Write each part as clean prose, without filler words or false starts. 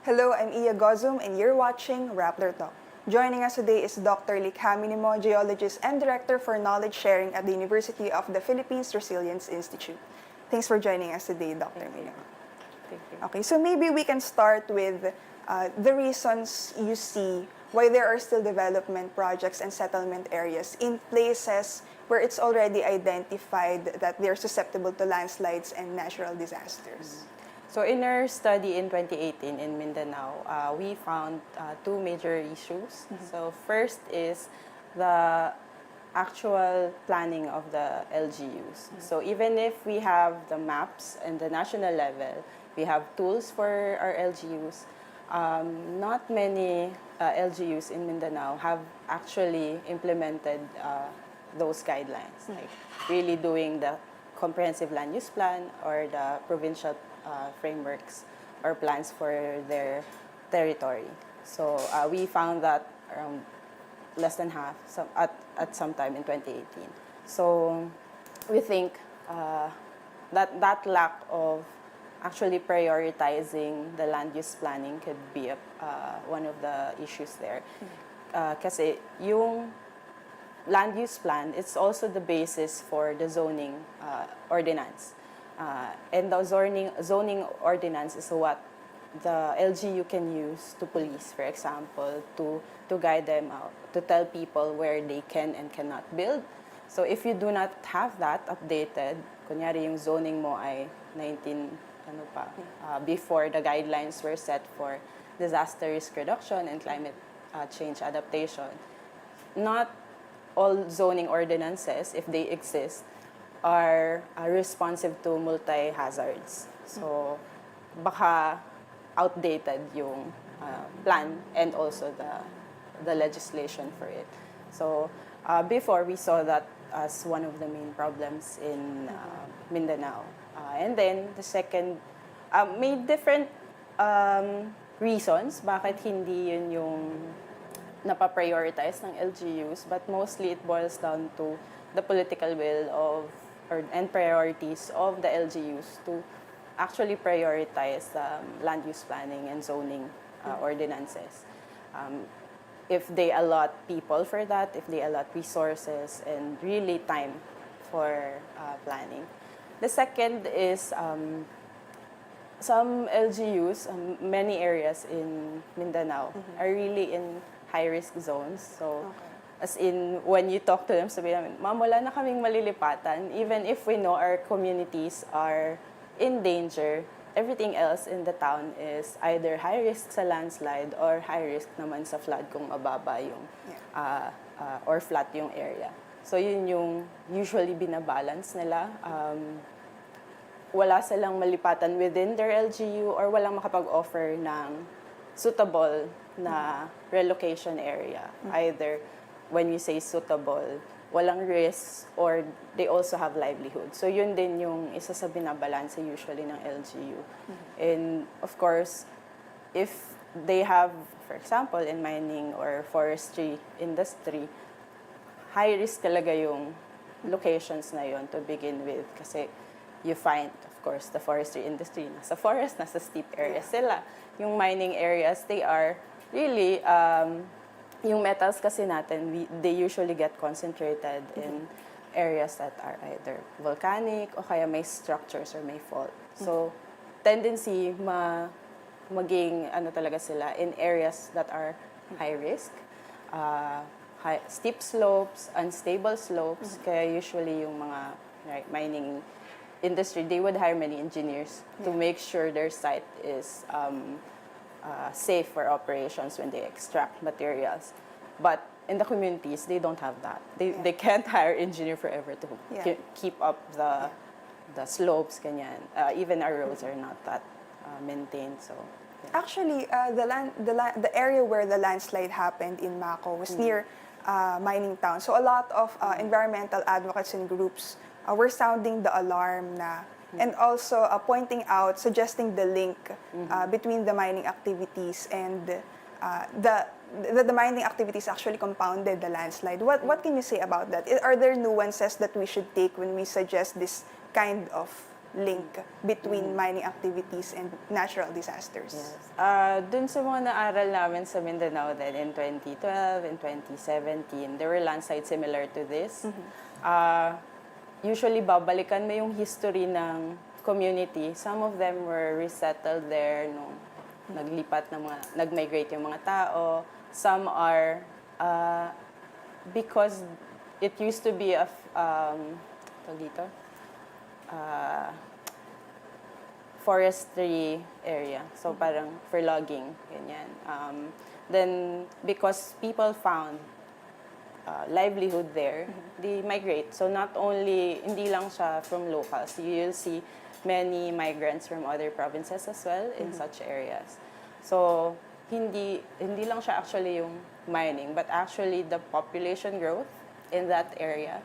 Hello, I'm Iya Gozum and you're watching Rappler Talk. Joining us today is Dr. Likha Minimo, geologist and director for knowledge sharing at the University of the Philippines Resilience Institute. Thanks for joining us today, Dr. Minimo. Thank you. Okay, so maybe we can start with the reasons you see why there are still development projects and settlement areas in places where it's already identified that they're susceptible to landslides and natural disasters. So in our study in 2018 in Mindanao, we found two major issues. So first is the actual planning of the LGUs. So even if we have the maps and the national level, we have tools for our LGUs, not many LGUs in Mindanao have actually implemented those guidelines, like really doing the comprehensive land use plan or the provincial frameworks or plans for their territory. So we found that around less than half at some time in 2018. So we think that lack of actually prioritizing the land use planning could be one of the issues there. Kasi yung land use plan, it's also the basis for the zoning ordinance. And the zoning ordinance is what the LGU can use to police, for example, to guide them out, to tell people where they can and cannot build. So if you do not have that updated, kunyari yung zoning mo ay 19, before the guidelines were set for disaster risk reduction and climate change adaptation, not all zoning ordinances, if they exist, are responsive to multi-hazards. So, baka outdated yung plan and also the legislation for it. So, before we saw that as one of the main problems in Mindanao. And then, the second, may different reasons bakit hindi yun yung napaprioritize ng LGUs, but mostly it boils down to the political will and priorities of the LGUs to actually prioritize land use planning and zoning ordinances. If they allot people for that, if they allot resources and really time for planning. The second is some LGUs, many areas in Mindanao are really in high-risk zones. So, as in, when you talk to them, sabi namin, ma'am, wala na kaming malilipatan. Even if we know our communities are in danger, everything else in the town is either high risk sa landslide or high risk naman sa flood kung mababa yung, or flat yung area. So, yun yung usually binabalance nila. Wala silang malipatan within their LGU or walang makapag-offer ng suitable na relocation area. Either when we say suitable, walang risk or they also have livelihood. So yun din yung isa sa binabalanse usually ng LGU. And of course, if they have, for example, in mining or forestry industry, high risk talaga yung locations na yun to begin with kasi you find, of course, the forestry industry, nasa forest, nasa steep areas sila. Yung mining areas, they are really, yung metals kasi natin, they usually get concentrated in areas that are either volcanic o kaya may structures or may fault. So, tendency maging talaga sila in areas that are high risk, steep slopes, unstable slopes, kaya usually yung mga mining industry, they would hire many engineers to make sure their site is safe for operations when they extract materials. But in the communities, they don't have that. They can't hire engineer forever to keep up the slopes, ganyan. Even our roads are not that maintained. So actually, the area where the landslide happened in Mako was near mining town. So a lot of environmental advocates and groups were sounding the alarm na, and also pointing out, suggesting the link between the mining activities and the mining activities actually compounded the landslide. What can you say about that? Are there nuances that we should take when we suggest this kind of link between mining activities and natural disasters? Yes. Dun sa mga naaral namin sa Mindanao then in 2012 and 2017, there were landslides similar to this. Usually, babalikan mo yung history ng community. Some of them were resettled there nung nag-migrate yung mga tao. Some are because it used to be a forestry area. So parang for logging, ganyan. Then because people found livelihood there, they migrate. So not only, hindi lang siya from locals, you'll see many migrants from other provinces as well in such areas. So hindi lang siya actually yung mining, but actually the population growth in that area.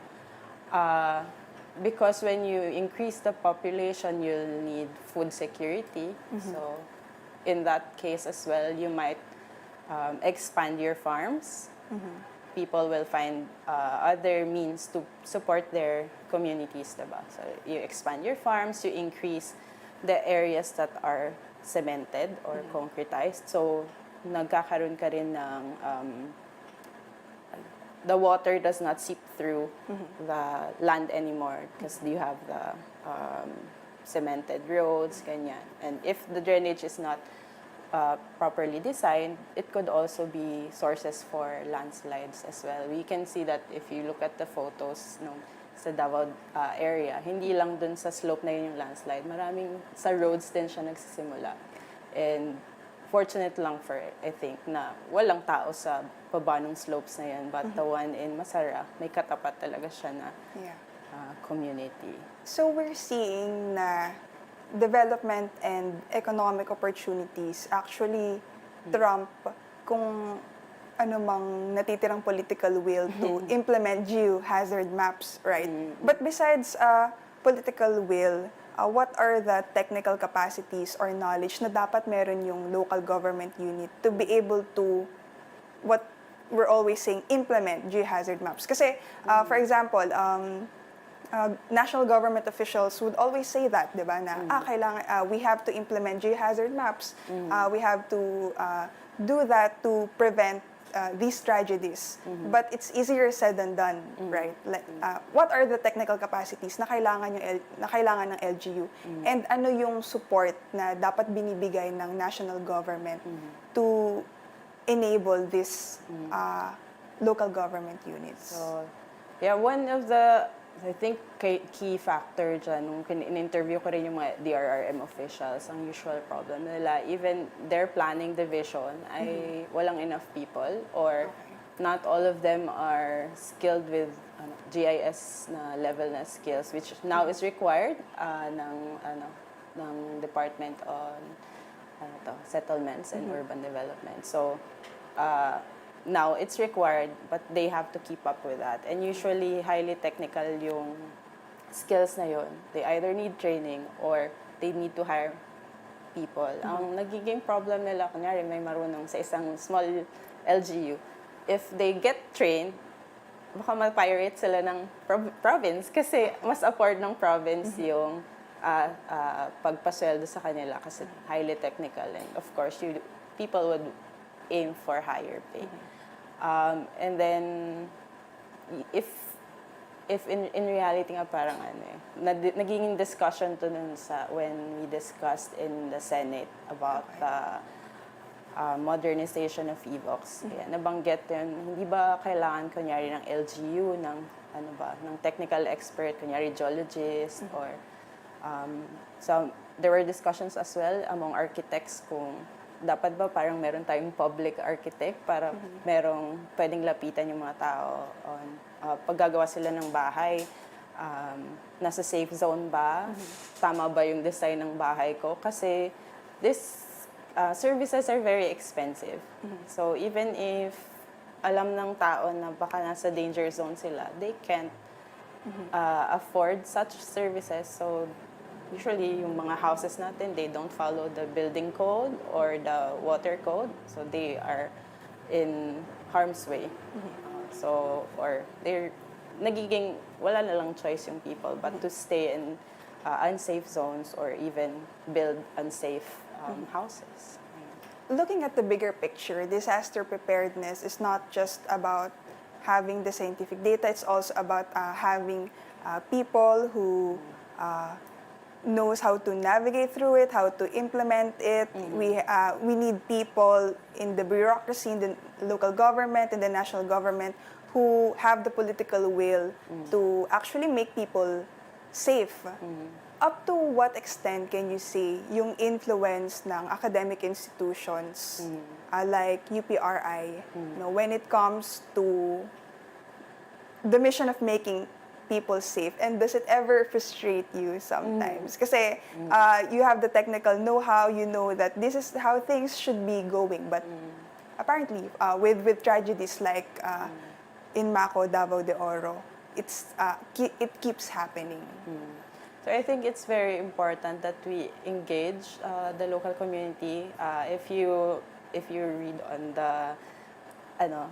Because when you increase the population, you'll need food security. So in that case as well, you might expand your farms. People will find other means to support their communities, diba? So you expand your farms, you increase the areas that are cemented or concretized. So nagkakaroon ka rin ng the water does not seep through the land anymore because you have the cemented roads, ganyan. And if the drainage is not properly designed, it could also be sources for landslides as well. We can see that if you look at the photos sa Davao area, hindi lang dun sa slope na yun yung landslide. Maraming sa roads din siya nagsisimula. And fortunate lang for, I think, na walang tao sa baba ng slopes na yan. But the one in Masara, may katapat talaga siya na community. So we're seeing na development and economic opportunities actually trump kung ano mang natitirang political will to implement geohazard maps, right? But besides political will, what are the technical capacities or knowledge na dapat meron yung local government unit to be able to, what we're always saying, implement geohazard maps? Kasi, for example, national government officials would always say that, di ba, na kailangan, we have to implement geohazard maps. We have to do that to prevent these tragedies. But it's easier said than done, right? What are the technical capacities na kailangan ng LGU? And ano yung support na dapat binibigay ng national government to enable this local government units? So, yeah, one of the I think key factor dyan, nung in-interview ko rin yung mga DRRM officials, ang usual problem nila, even their planning division ay walang enough people or not all of them are skilled with GIS na level na skills, which now is required ng Department on Settlements and Urban Development. So, now, it's required, but they have to keep up with that. And usually, highly technical yung skills na yun. They either need training or they need to hire people. Ang nagiging problem nila, kunyari may marunong sa isang small LGU, if they get trained, baka ma-pirate sila ng province kasi mas afford ng province yung pagpasweldo sa kanila kasi highly technical. And of course, people would aim for higher pay. And then, if in reality nga parang naging discussion to nun when we discussed in the Senate about the modernization of EVOX. Nabanggit yun, hindi ba kailangan kunyari ng LGU, ng technical expert, kunyari geologist, or so there were discussions as well among architects kung dapat ba parang meron tayong public architect para merong pwedeng lapitan yung mga tao on paggagawa sila ng bahay, nasa safe zone ba? Tama ba yung design ng bahay ko? Kasi these services are very expensive. So even if alam ng tao na baka nasa danger zone sila, they can't afford such services. So usually, yung mga houses natin, they don't follow the building code or the water code. So, they are in harm's way. So, or they're wala na lang choice yung people but to stay and unsafe zones or even build unsafe houses. Looking at the bigger picture, disaster preparedness is not just about having the scientific data, it's also about having people who knows how to navigate through it, how to implement it. We need people in the bureaucracy, in the local government, in the national government, who have the political will to actually make people safe. Up to what extent can you say yung influence ng academic institutions like UPRI when it comes to the mission of making people safe, and does it ever frustrate you sometimes? Kasi you have the technical know-how, you know that this is how things should be going, but apparently with tragedies like in Mako, Davao de Oro, it keeps happening. So I think it's very important that we engage the local community. If you read on the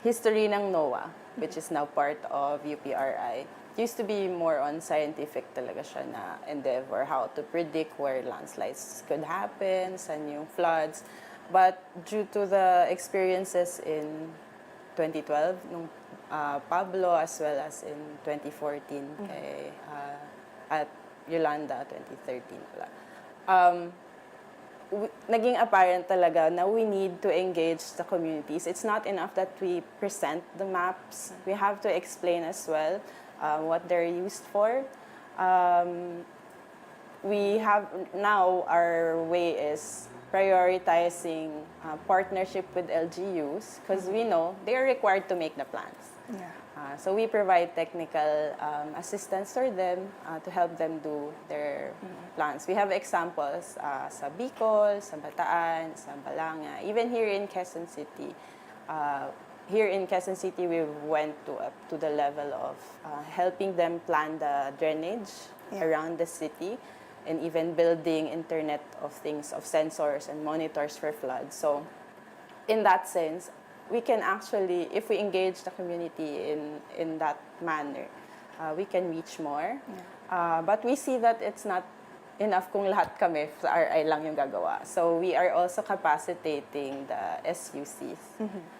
history ng NOAA, which is now part of UPRI, used to be more on scientific talaga siya na endeavor, how to predict where landslides could happen, saan yung floods. But due to the experiences in 2012, nung Pablo, as well as in 2014 kay, at Yolanda, 2013 pala. Naging apparent talaga na we need to engage the communities. It's not enough that we present the maps. We have to explain as well what they're used for. We have now, our way is prioritizing partnership with LGUs because we know they are required to make the plans. Yeah. So we provide technical assistance for them to help them do their plans. We have examples sa Bicol, sa Bataan, sa Balanga, even here in Quezon City. Here in Quezon City, we went up to the level of helping them plan the drainage around the city and even building Internet of Things, of sensors and monitors for floods. So in that sense, we can actually, if we engage the community in that manner, we can reach more. Yeah. But we see that it's not enough kung lahat kami sa RI lang yung gagawa. So we are also capacitating the SUCs.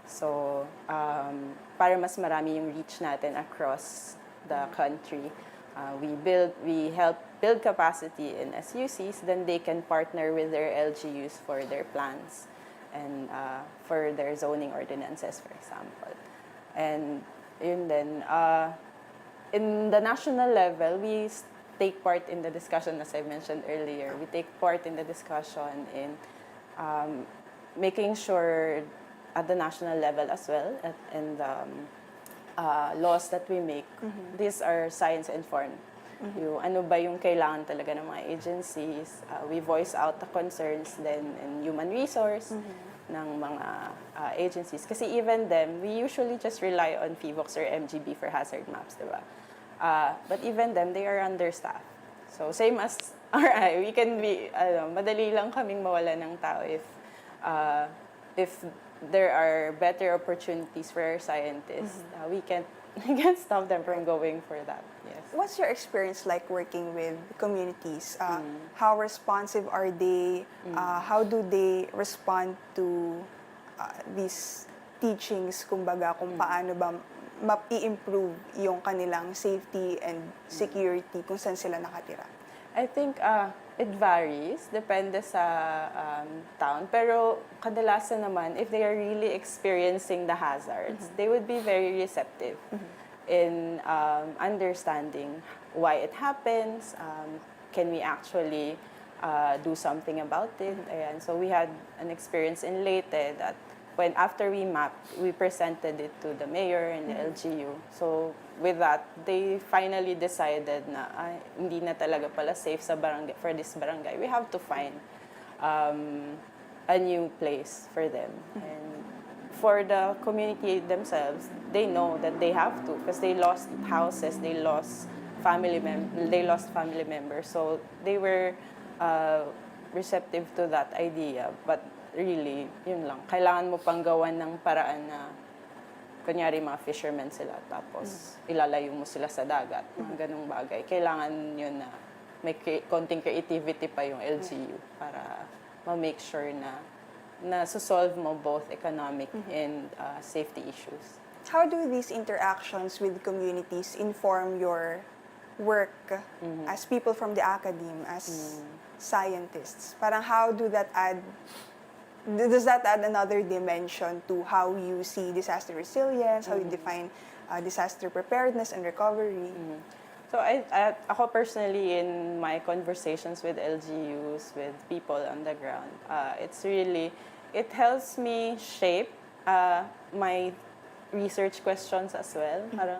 So para mas marami yung reach natin across the country, we help build capacity in SUCs, then they can partner with their LGUs for their plans and for their zoning ordinances, for example. And yun then, in the national level, we take part in the discussion, as I mentioned earlier. We take part in the discussion in making sure at the national level as well, and laws that we make, these are science-informed. Yung ano ba yung kailangan talaga ng mga agencies, we voice out the concerns then in human resource ng mga agencies. Kasi even them, we usually just rely on PHIVOX or MGB for hazard maps, diba? But even them, they are understaffed. So same as RI, we can be, madali lang kaming mawala ng tao if there are better opportunities for our scientists. We can't stop them from going for that. Yes. What's your experience like working with communities? How responsive are they? How do they respond to these teachings, kumbaga, kung paano ba ma-improve yung kanilang safety and security kung saan sila nakatira? I think it varies, depende sa town. Pero kadalasan naman, if they are really experiencing the hazards, they would be very receptive in understanding why it happens, can we actually do something about it. Ayan. So we had an experience in Leyte that after we mapped, we presented it to the mayor and the LGU. So with that, they finally decided na hindi na talaga pala safe sa barangay, for this barangay. We have to find a new place for them. And for the community themselves, they know that they have to because they lost houses, they lost family members. So they were receptive to that idea. But really, yun lang. Kailangan mo pang gawan ng paraan na, kunyari mga fishermen sila, tapos ilalayo mo sila sa dagat, mga ganung bagay. Kailangan yun na may konting creativity pa yung LGU para ma-make sure na solve mo both economic and safety issues. How do these interactions with communities inform your work as people from the academe, as scientists? Parang how do that add, does that add another dimension to how you see disaster resilience, how you define disaster preparedness and recovery? So ako personally, in my conversations with LGUs, with people on the ground, it helps me shape my research questions as well. Parang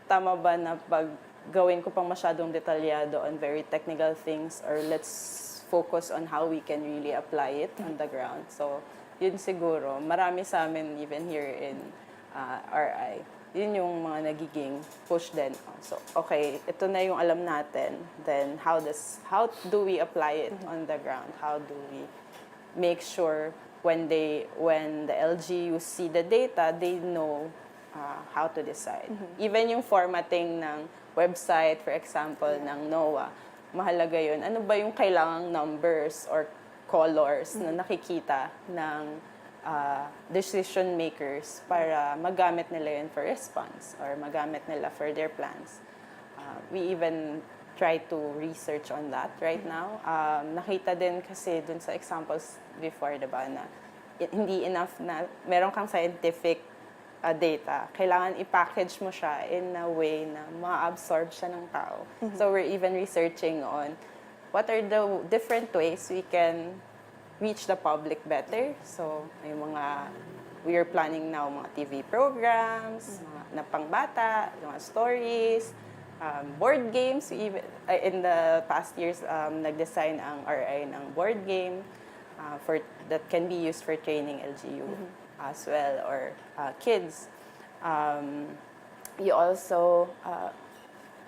tama ba na pag gawin ko pang masyadong detalyado on very technical things, or let's focus on how we can really apply it on the ground. So yun siguro, marami sa amin even here in RI, yun yung mga nagiging push din. So, okay, ito na yung alam natin. Then, how do we apply it on the ground? How do we make sure when the LGUs see the data, they know how to decide. Even yung formatting ng website, for example, ng NOAA, mahalaga yun. Ano ba yung kailangang numbers or colors na nakikita ng decision makers para magamit nila yun for response or magamit nila for their plans. We even try to research on that right now. Nakita din kasi dun sa examples before, diba, na hindi enough na meron kang scientific data. Kailangan i-package mo siya in a way na ma-absorb siya ng tao. So we're even researching on what are the different ways we can reach the public better. So, we are planning now mga TV programs, mga na pangbata, mga stories, board games. Even, in the past years, nag-design ang RI ng board game that can be used for training LGU as well, or kids. You also,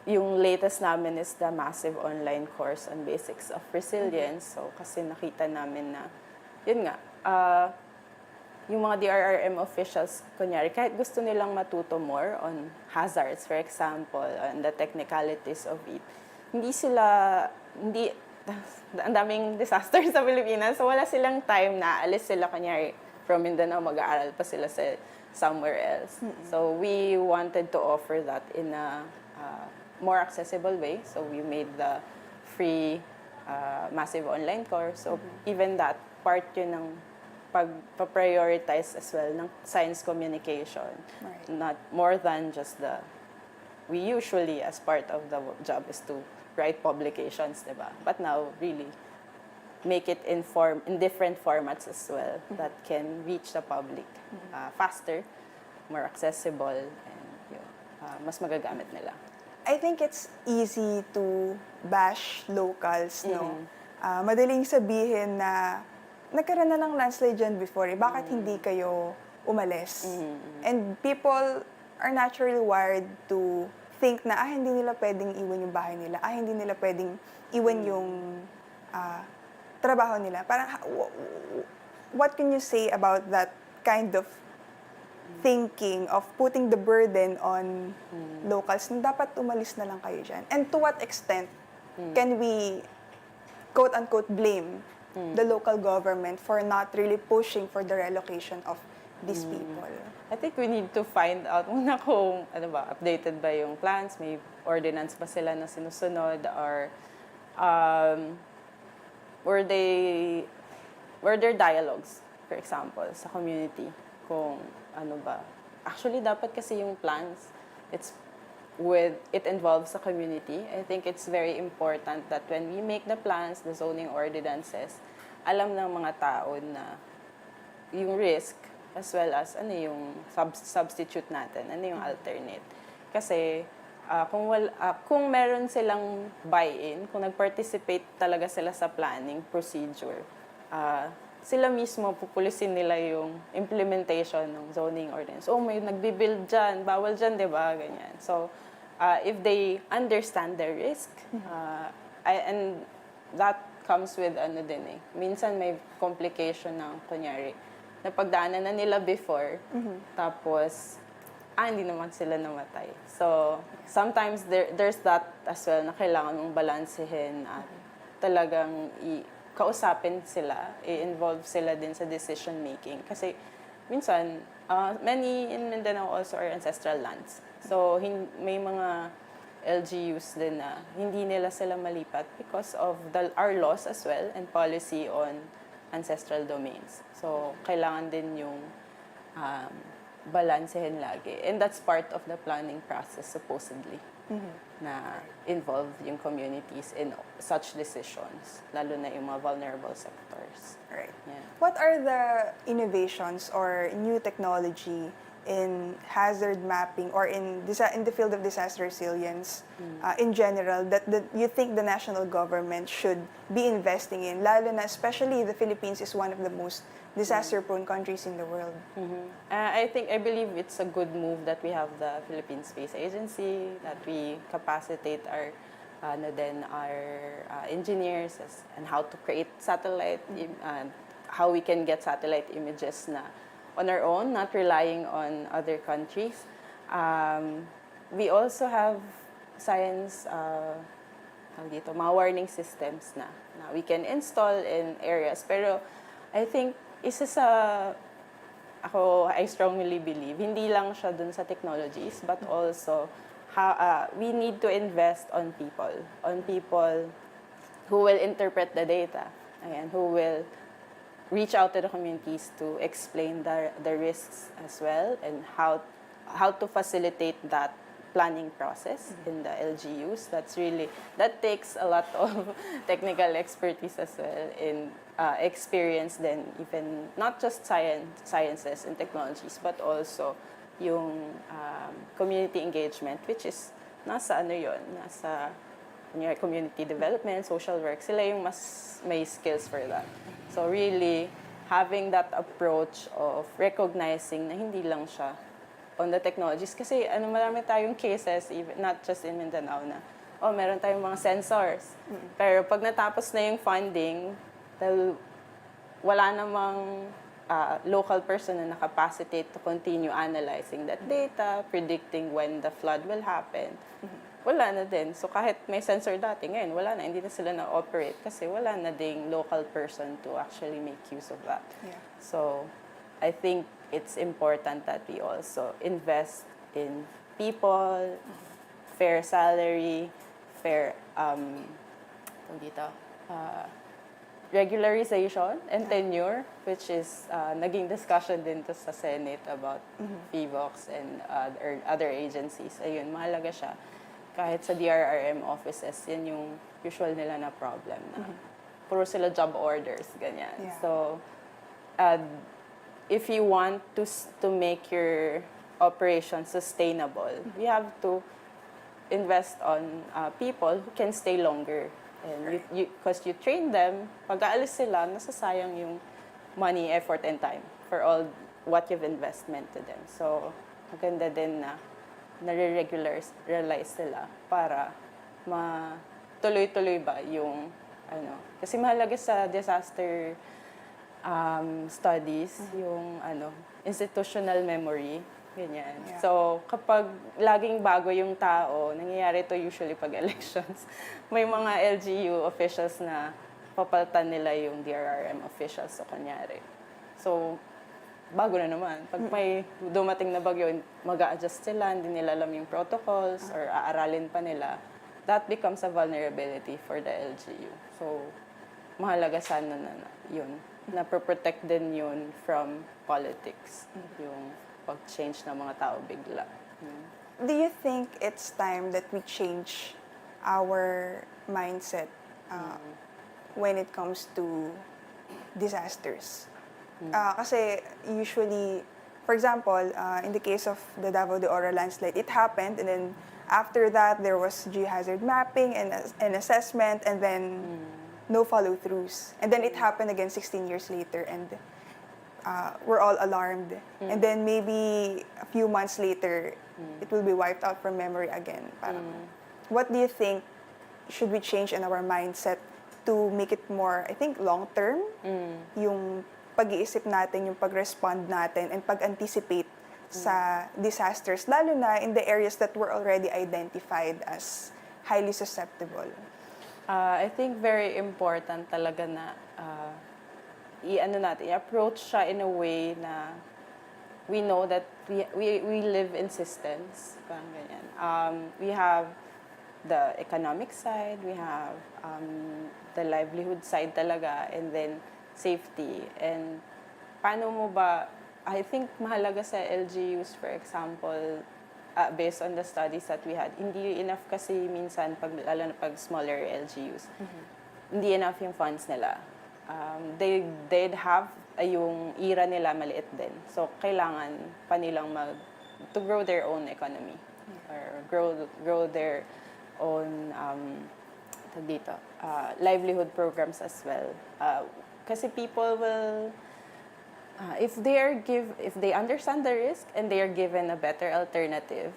yung latest namin is the massive online course on basics of resilience. So, kasi nakita namin na, yun nga, yung mga DRRM officials, kunyari, kahit gusto nilang matuto more on hazards, for example, on the technicalities of it, ang daming disaster sa Pilipinas, so wala silang time na alis sila, kunyari, from Mindanao, mag-aaral pa sila sa somewhere else. So, we wanted to offer that in a more accessible way. So, we made the free massive online course. So, even that, part yun ng pag-prioritize as well ng science communication. Right. Not more than just we usually, as part of the job, is to write publications, diba? But now, really, make it in different formats as well that can reach the public faster, more accessible, and mas magagamit nila. I think it's easy to bash locals, no? Madaling sabihin na nagkaroon na ng landslide dyan before, bakit hindi kayo umalis? And people are naturally wired to think na, hindi nila pwedeng iwan yung bahay nila, hindi nila pwedeng iwan yung trabaho nila. Parang, what can you say about that kind of thinking of putting the burden on locals na dapat umalis na lang kayo dyan? And to what extent can we, quote-unquote, blame the local government for not really pushing for the relocation of these people? I think we need to find out muna kung updated ba yung plans, may ordinance ba sila na sinusunod, or were there dialogues, for example, sa community, kung ano ba. Actually, dapat kasi yung plans, it involves the community. I think it's very important that when we make the plans, the zoning ordinances, alam ng mga tao na yung risk, as well as ano yung substitute natin, ano yung alternate. Kasi kung meron silang buy-in, kung nag-participate talaga sila sa planning procedure, sila mismo pupulisin nila yung implementation ng zoning ordinance. May nagbi-build dyan, bawal dyan, di ba? Ganyan. So, if they understand their risk, and that comes with minsan may complication ng, kunyari, napagdaanan na nila before, tapos hindi naman sila namatay. So, sometimes there's that as well na kailangan mong balansehin at talagang kausapin sila, i-involve sila din sa decision making. Kasi minsan, many in Mindanao also are ancestral lands. So, may mga LGUs din na hindi nila sila malipat because of our laws as well and policy on ancestral domains. So, kailangan din yung balansehin lagi. And that's part of the planning process, supposedly, na involve yung communities in such decisions, lalo na yung mga vulnerable sectors. Right. Yeah. What are the innovations or new technology in hazard mapping or in the field of disaster resilience in general that you think the national government should be investing in, lalo na especially the Philippines is one of the most disaster-prone countries in the world? I believe it's a good move that we have the Philippine Space Agency, that we capacitate our engineers and how to create satellite, how we can get satellite images na on our own, not relying on other countries. We also have science, mga warning systems na we can install in areas. Pero I think I strongly believe, hindi lang siya dun sa technologies, but also we need to invest on people who will interpret the data, and who will reach out to the communities to explain the risks as well, and how to facilitate that planning process in the LGUs. That takes a lot of technical expertise as well, in experience then, even not just sciences and technologies, but also yung community engagement, which is nasa community development, social work. Sila yung mas may skills for that. So really, having that approach of recognizing na hindi lang siya on the technologies. Kasi marami tayong cases, even, not just in Mindanao na, meron tayong mga sensors. Pero pag natapos na yung funding, wala namang local person na nakapacitate to continue analyzing that data, predicting when the flood will happen. Wala na din. So kahit may sensor dati, ngayon wala na, hindi na sila na-operate kasi wala na ding local person to actually make use of that. Yeah. So I think it's important that we also invest in people, fair salary, fair regularization and tenure, which is naging discussion din to sa Senate about PVOX and other agencies. Ayun, mahalaga siya. Kahit sa DRRM offices, yan yung usual nila na problem na puro sila job orders, ganyan. Yeah. So, if you want to make your operation sustainable, you have to invest on people who can stay longer. And because you train them, pag aalis sila, nasasayang yung money, effort, and time for all what you've investment to them. So, maganda din na nare-regularize sila para matuloy-tuloy ba yung kasi mahalaga sa disaster studies yung institutional memory, ganyan. Yeah. So kapag laging bago yung tao, nangyayari to usually pag elections, may mga LGU officials na papalitan nila yung DRRM officials, so kunyari. So bago na naman. Pag may dumating na bagyo, mag-a-adjust sila, hindi nila alam yung protocols or aaralin pa nila. That becomes a vulnerability for the LGU. So, mahalaga sana na yun. Na-protect din yun from politics. Yung pag-change ng mga tao bigla. Do you think it's time that we change our mindset when it comes to disasters? Kasi usually, for example, in the case of the Davao de Oro landslide, it happened, and then after that, there was geohazard mapping and assessment, and then no follow-throughs. And then it happened again 16 years later, and we're all alarmed. And then maybe a few months later, it will be wiped out from memory again. What do you think should we change in our mindset to make it more, I think, long-term? Yung pag-iisip natin, yung pag-respond natin, and pag-anticipate sa disasters, lalo na in the areas that were already identified as highly susceptible? I think very important talaga na i-approach siya in a way na we know that we live in systems, parang ganyan. We have the economic side, we have the livelihood side talaga, and then safety. And paano mo ba, I think mahalaga sa LGUs, for example, based on the studies that we had, hindi enough kasi minsan, lalo na pag smaller LGUs, hindi enough yung funds nila. They'd have yung ira nila maliit din. So, kailangan pa nilang to grow their own economy or grow their own livelihood programs as well. Kasi people will if they understand the risk and they are given a better alternative,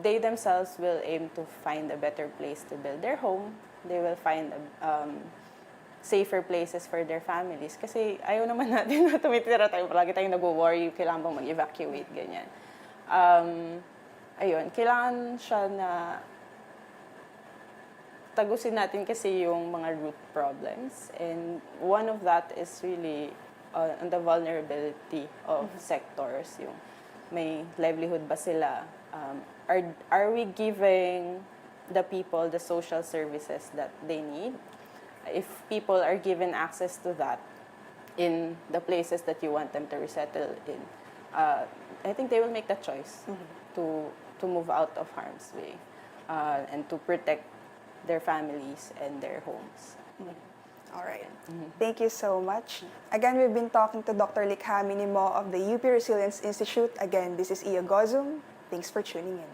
they themselves will aim to find a better place to build their home. They will find safer places for their families. Kasi ayaw naman natin na tumitira tayo, palagi tayong nag-worry, kailangan bang mag-evacuate, ganyan. Ayun, kailangan siya na tagusin natin kasi yung mga root problems. And one of that is really on the vulnerability of sectors. Yung may livelihood ba sila? Are we giving the people the social services that they need? If people are given access to that in the places that you want them to resettle in, I think they will make the choice to move out of harm's way and to protect their families and their homes. All right. Thank you so much. Again, we've been talking to Dr. Likha Minimo of the UPRI Resilience Institute. Again, this is Iya Gozum. Thanks for tuning in.